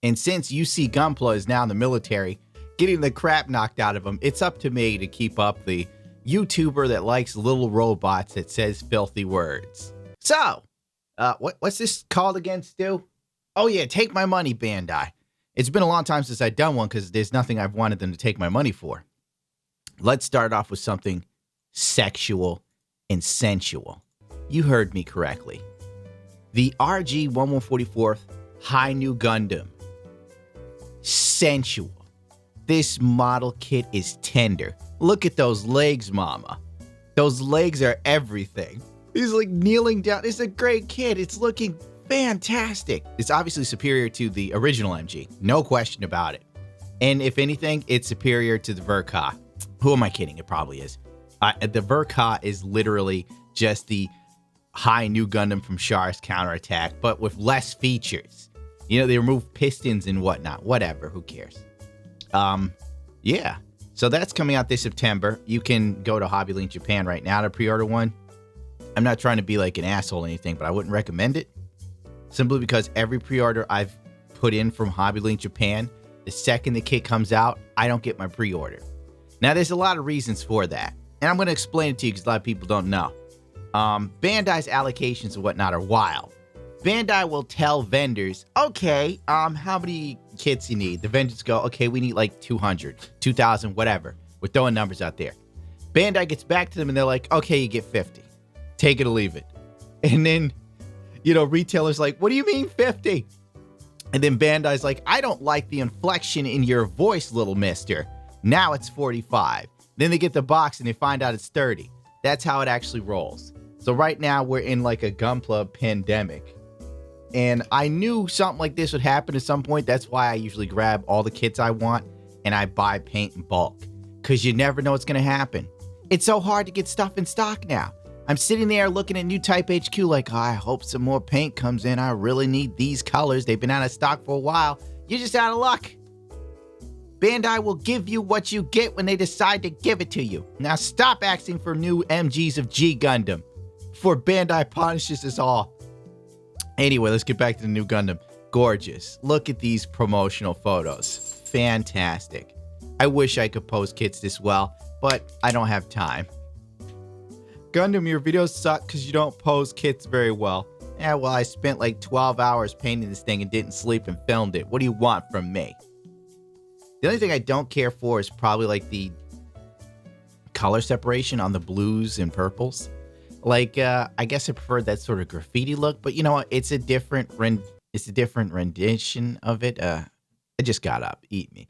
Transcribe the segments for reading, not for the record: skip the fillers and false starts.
And since UC Gunpla is now in the military, getting the crap knocked out of him, it's up to me to keep up the YouTuber that likes little robots that says filthy words. So, what's this called again, Stu? Oh yeah, Take My Money Bandai. It's been a long time since I've done one because there's nothing I've wanted them to take my money for. Let's start off with something sexual and sensual. You heard me correctly. The RG 1144th Hi Nu Gundam. Sensual. This model kit is tender. Look at those legs, mama. Those legs are everything. He's like kneeling down. It's a great kit. It's looking fantastic. It's obviously superior to the original MG. No question about it. And if anything, it's superior to the Hguc. Who am I kidding? It probably is. The Hguc is literally just the Hi Nu Gundam from Char's Counterattack, but with less features. You know, they remove pistons and whatnot. Whatever, who cares? Yeah. So that's coming out this September. You can go to Hobby Link Japan right now to pre-order one. I'm not trying to be like an asshole or anything, but I wouldn't recommend it. Simply because every pre-order I've put in from Hobby Link Japan, the second the kit comes out, I don't get my pre-order. Now, there's a lot of reasons for that. And I'm going to explain it to you because a lot of people don't know. Bandai's allocations and whatnot are wild. Bandai will tell vendors, okay, how many kits you need? The vendors go, okay, we need like 200, 2,000, whatever. We're throwing numbers out there. Bandai gets back to them and they're like, okay, you get 50. Take it or leave it. And then, you know, retailers like, what do you mean 50? And then Bandai's like, I don't like the inflection in your voice, little mister. Now it's 45. Then they get the box and they find out it's 30. That's how it actually rolls. So right now we're in like a Gunpla pandemic. And I knew something like this would happen at some point. That's why I usually grab all the kits I want and I buy paint in bulk. Because you never know what's going to happen. It's so hard to get stuff in stock now. I'm sitting there looking at New Type HQ like, oh, I hope some more paint comes in. I really need these colors. They've been out of stock for a while. You're just out of luck. Bandai will give you what you get when they decide to give it to you. Now stop asking for new MGs of G Gundam before Bandai punishes us all. Anyway, let's get back to the new Gundam. Gorgeous. Look at these promotional photos. Fantastic. I wish I could post kits this well, but I don't have time. Gundam, your videos suck because you don't post kits very well. Yeah, well, I spent like 12 hours painting this thing and didn't sleep and filmed it. What do you want from me? The only thing I don't care for is probably like the color separation on the blues and purples. Like, I guess I prefer that sort of graffiti look, but you know what? It's a different rendition of it. I just got up. Eat me.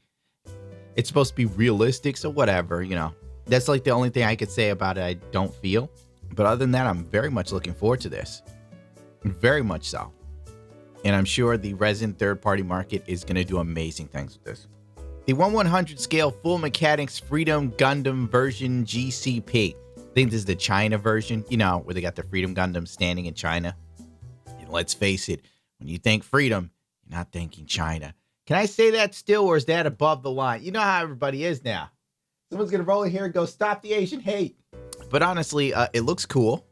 It's supposed to be realistic, so whatever, you know. That's like the only thing I could say about it I don't feel. But other than that, I'm very much looking forward to this. Very much so. And I'm sure the resin third-party market is going to do amazing things with this. The 1/100 scale full mechanics Freedom Gundam version GCP. I think this is the China version, you know, where they got the Freedom Gundam standing in China. And let's face it, when you think freedom, you're not thinking China. Can I say that still, or is that above the line? You know how everybody is now. Someone's going to roll in here and go, stop the Asian hate. But honestly, it looks cool.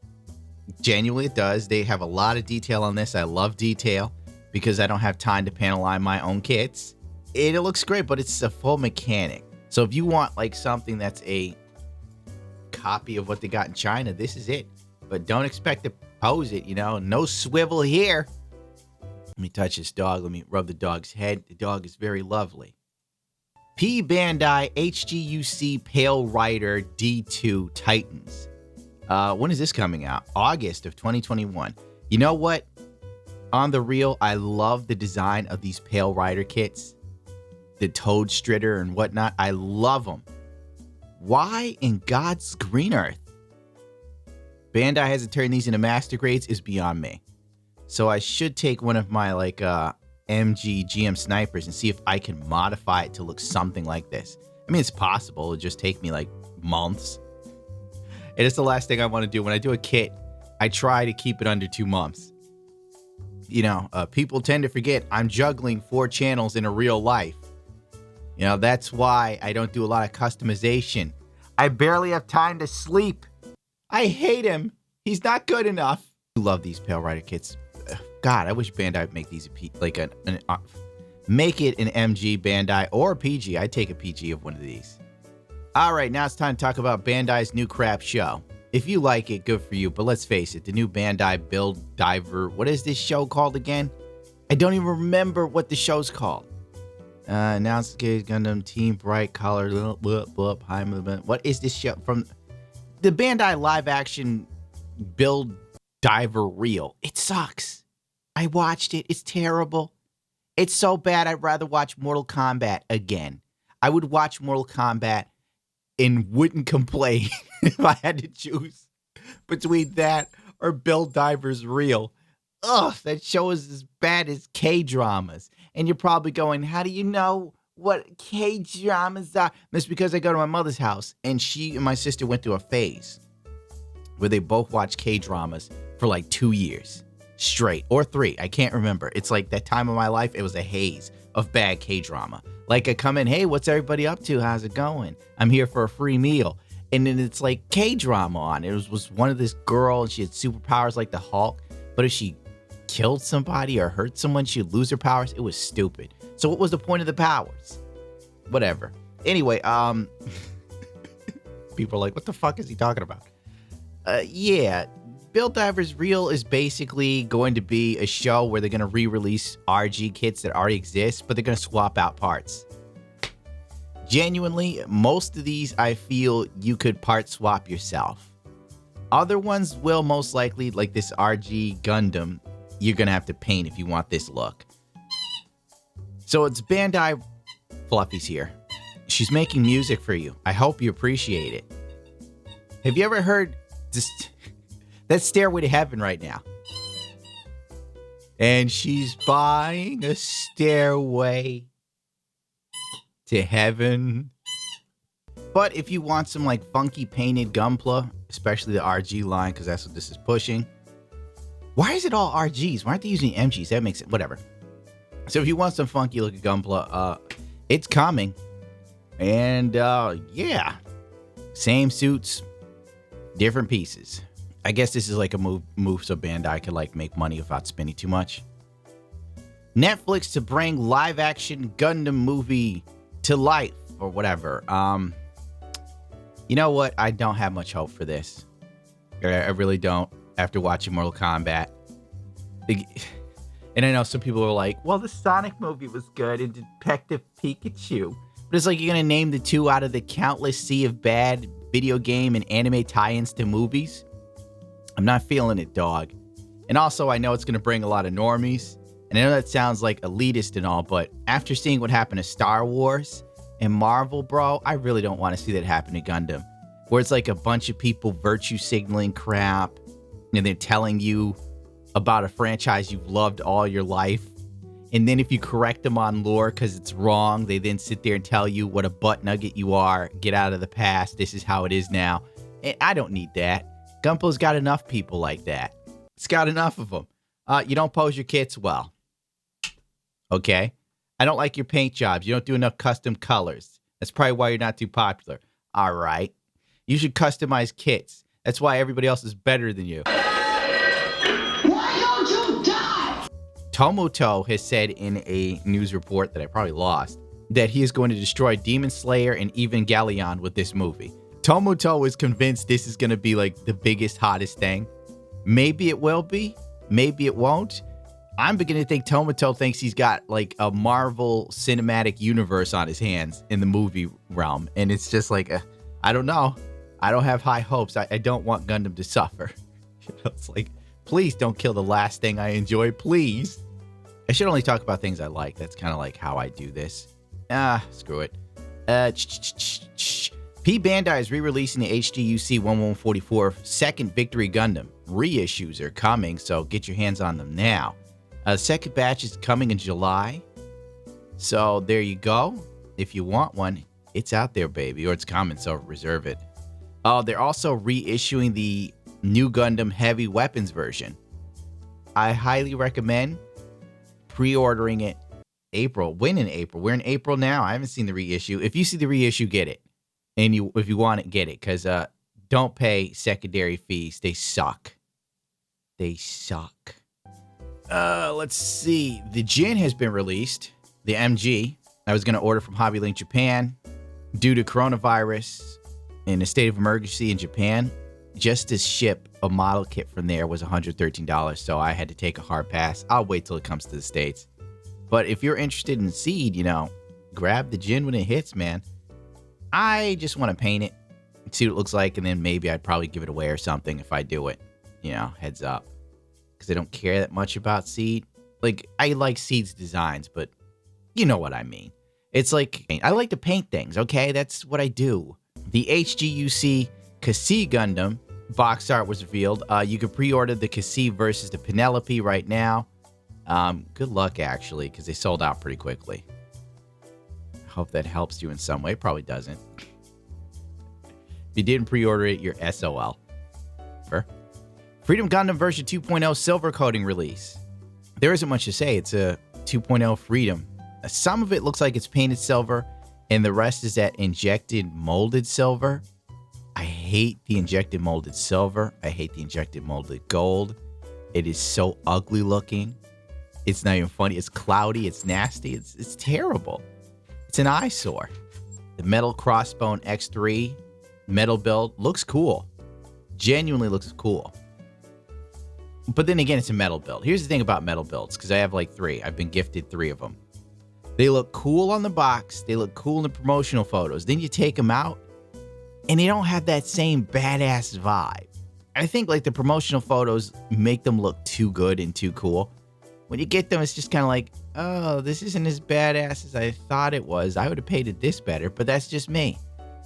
Genuinely, it does. They have a lot of detail on this. I love detail because I don't have time to panel line my own kits. It looks great, but it's a full mechanic. So if you want like something that's a copy of what they got in China, this is it. But don't expect to pose it, you know. No swivel here. Let me touch this dog. Let me rub the dog's head. The dog is very lovely. P-bandai Hguc Pale Rider D2 Titans. When is this coming out? August of 2021. You know what? On the real, I love the design of these Pale Rider kits. The Toad Stritter and whatnot. I love them. Why in God's green earth Bandai hasn't turned these into master grades is beyond me. So I should take one of my like MG GM snipers and see if I can modify it to look something like this. I mean, it's possible. It'll just take me like months. And it's the last thing I want to do. When I do a kit, I try to keep it under 2 months. You know, people tend to forget I'm juggling 4 channels in a real life. You know, that's why I don't do a lot of customization. I barely have time to sleep. I hate him. He's not good enough. I love these Pale Rider kits. God, I wish Bandai would make these make it an MG Bandai or a PG. I'd take a PG of one of these. All right, now it's time to talk about Bandai's new crap show. If you like it, good for you. But let's face it, the new Bandai Build Diver. What is this show called again? I don't even remember what the show's called. Announced Gundam Team Bright Color. High Movement. What is this show from? The Bandai live action Build Diver Reel. It sucks. I watched it. It's terrible. It's so bad. I'd rather watch Mortal Kombat again. I would watch Mortal Kombat and wouldn't complain if I had to choose between that or Build Divers Reel. Ugh, that show is as bad as K-dramas. And you're probably going, how do you know what K-dramas are? That's because I go to my mother's house, and she and my sister went through a phase where they both watched K-dramas for like 2 years straight, or 3. I can't remember. It's like that time of my life, it was a haze of bad K-drama. Like I come in, hey, what's everybody up to? How's it going? I'm here for a free meal. And then it's like K-drama on. It was one of this girl, and she had superpowers like the Hulk. But if she killed somebody or hurt someone, she'd lose her powers. It was stupid. So what was the point of the powers? Whatever. Anyway, people are like, what the fuck is he talking about? Yeah, Build Divers Reel is basically going to be a show where they're going to re-release RG kits that already exist, but they're going to swap out parts. Genuinely, most of these I feel you could part swap yourself. Other ones will most likely, like this RG Gundam, you're going to have to paint if you want this look. So it's Bandai Fluffy's here. She's making music for you. I hope you appreciate it. Have you ever heard this? That's Stairway to Heaven right now. And she's buying a stairway to heaven. But if you want some like funky painted Gunpla, especially the RG line, because that's what this is pushing. Why is it all RGs? Why aren't they using MGs? That makes it, whatever. So if you want some funky looking Gunpla, it's coming. And yeah, same suits, different pieces. I guess this is like a move so Bandai could like make money without spending too much. Netflix to bring live action Gundam movie to life or whatever. You know what? I don't have much hope for this. I really don't. After watching Mortal Kombat. And I know some people are like, well, the Sonic movie was good and Detective Pikachu. But it's like you're going to name the two out of the countless sea of bad video game and anime tie-ins to movies. I'm not feeling it, dog. And also, I know it's going to bring a lot of normies. And I know that sounds like elitist and all, but after seeing what happened to Star Wars and Marvel, bro, I really don't want to see that happen to Gundam. Where it's like a bunch of people virtue signaling crap. And they're telling you about a franchise you've loved all your life. And then if you correct them on lore because it's wrong, they then sit there and tell you what a butt nugget you are. Get out of the past. This is how it is now. And I don't need that. Gunpla's got enough people like that. It's got enough of them. You don't pose your kits well. Okay? I don't like your paint jobs. You don't do enough custom colors. That's probably why you're not too popular. All right. You should customize kits. That's why everybody else is better than you. Why don't you die? Tomoto has said in a news report that I probably lost that he is going to destroy Demon Slayer and Evangelion with this movie. Tomoto is convinced this is going to be like the biggest, hottest thing. Maybe it will be. Maybe it won't. I'm beginning to think Tomoto thinks he's got like a Marvel cinematic universe on his hands in the movie realm. And it's just like, I don't know. I don't have high hopes. I don't want Gundam to suffer. It's like, please don't kill the last thing I enjoy, please. I should only talk about things I like. That's kind of like how I do this. Screw it. P-bandai is re-releasing the HGUC 1144 second Victory Gundam. Reissues are coming, so get your hands on them now. Second batch is coming in July. So there you go. If you want one, it's out there, baby. Or it's coming, so reserve it. Oh, they're also reissuing the new Gundam Heavy Weapons version. I highly recommend pre-ordering it April. When in April? We're in April now. I haven't seen the reissue. If you see the reissue, get it. And if you want it, get it. Because Don't pay secondary fees. They suck. They suck. Let's see. The Jin has been released. The MG. I was going to order from Hobby Link Japan. Due to coronavirus and a state of emergency in Japan, just to ship a model kit from there was $113. So I had to take a hard pass. I'll wait till it comes to the States. But if you're interested in Seed, grab the Jin when it hits, man. I just want to paint it, see what it looks like, and then maybe I'd probably give it away or something if I do it. Heads up. Because I don't care that much about Seed. Like, I like Seed's designs, but you know what I mean. It's like, I like to paint things, okay? That's what I do. The Hguc Kasi Gundam box art was revealed. You can pre-order the Kasi versus the Penelope right now. Good luck, actually, because they sold out pretty quickly. I hope that helps you in some way. Probably doesn't. If you didn't pre-order it, you're SOL. Freedom Gundam version 2.0 silver coating release. There isn't much to say. It's a 2.0 Freedom. Some of it looks like it's painted silver, and the rest is that injected molded silver. I hate the injected molded silver. I hate the injected molded gold. It is so ugly looking. It's not even funny. It's cloudy. It's nasty. It's terrible. It's an eyesore. The metal crossbone X3 metal build looks cool. Genuinely looks cool. But then again, it's a metal build. Here's the thing about metal builds, because I have like 3. I've been gifted 3 of them. They look cool on the box. They look cool in the promotional photos. Then you take them out, and they don't have that same badass vibe. I think like the promotional photos make them look too good and too cool. When you get them, it's just kind of like, oh, this isn't as badass as I thought it was. I would have painted this better, but that's just me.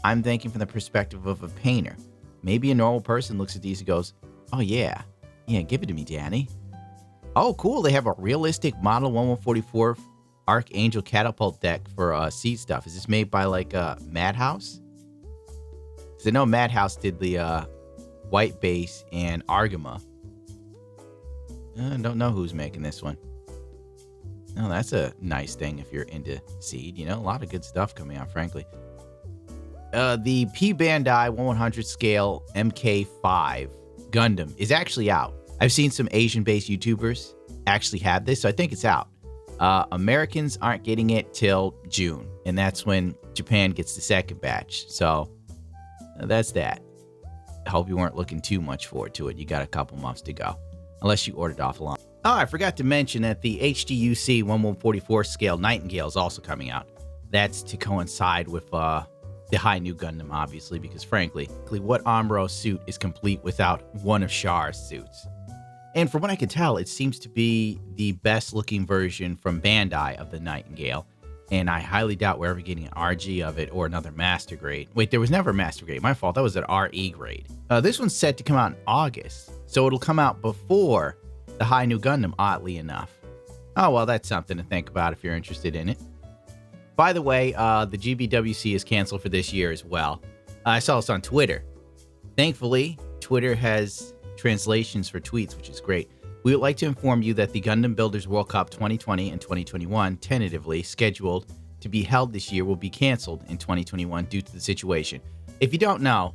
I'm thinking from the perspective of a painter. Maybe a normal person looks at these and goes, oh yeah, give it to me, Danny. Oh, cool. They have a realistic Model 1144 Archangel catapult deck for Seed stuff. Is this made by like Madhouse? Because I know Madhouse did the white base and Argama. I don't know who's making this one. Oh, that's a nice thing if you're into Seed. A lot of good stuff coming out, frankly. The p-bandai 1/100 scale MK5 Gundam is actually out. I've seen some Asian-based YouTubers actually have this, so I think it's out. Americans aren't getting it till June, and that's when Japan gets the second batch. So that's that. I hope you weren't looking too much forward to it. You got a couple months to go, unless you ordered offline. Oh, I forgot to mention that the Hguc 1144 scale Nightingale is also coming out. That's to coincide with the Hi Nu Gundam, obviously, because frankly, what Amuro suit is complete without one of Char's suits? And from what I can tell, it seems to be the best looking version from Bandai of the Nightingale. And I highly doubt we're ever getting an RG of it or another master grade. Wait, there was never a master grade. My fault. That was an RE grade. This one's set to come out in August. So it'll come out before the Hi Nu Gundam, oddly enough. Oh, well, that's something to think about if you're interested in it. By the way, the GBWC is canceled for this year as well. I saw this on Twitter. Thankfully, Twitter has translations for tweets, which is great. We would like to inform you that the Gundam Builders World Cup 2020 and 2021, tentatively scheduled to be held this year, will be canceled in 2021 due to the situation. If you don't know,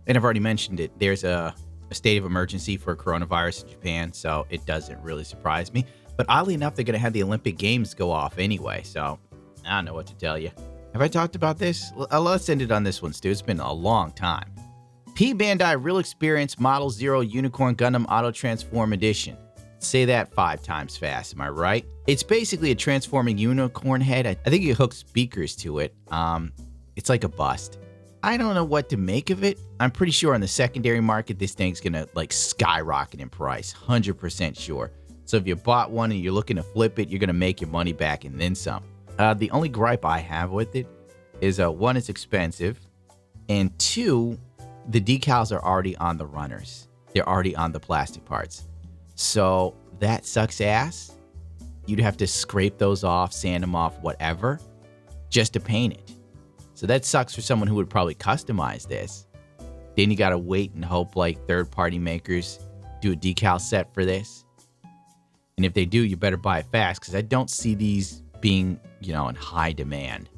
and I've already mentioned it, there's a state of emergency for coronavirus in Japan, so it doesn't really surprise me. But oddly enough, they're going to have the Olympic Games go off anyway, so I don't know what to tell you. Have I talked about this? Let's end it on this one, Stu. It's been a long time. P-Bandai Real Experience Model Zero Unicorn Gundam Auto Transform Edition. Say that 5 times fast, am I right? It's basically a transforming unicorn head. I think you hook speakers to it. It's like a bust. I don't know what to make of it. I'm pretty sure on the secondary market, this thing's gonna like skyrocket in price. 100% sure. So if you bought one and you're looking to flip it, you're gonna make your money back and then some. The only gripe I have with it is 1, it's expensive, and 2, the decals are already on the runners. They're already on the plastic parts. So that sucks ass. You'd have to scrape those off, sand them off, whatever, just to paint it. So that sucks for someone who would probably customize this. Then you gotta wait and hope like third-party makers do a decal set for this. And if they do, you better buy it fast, because I don't see these being, in high demand.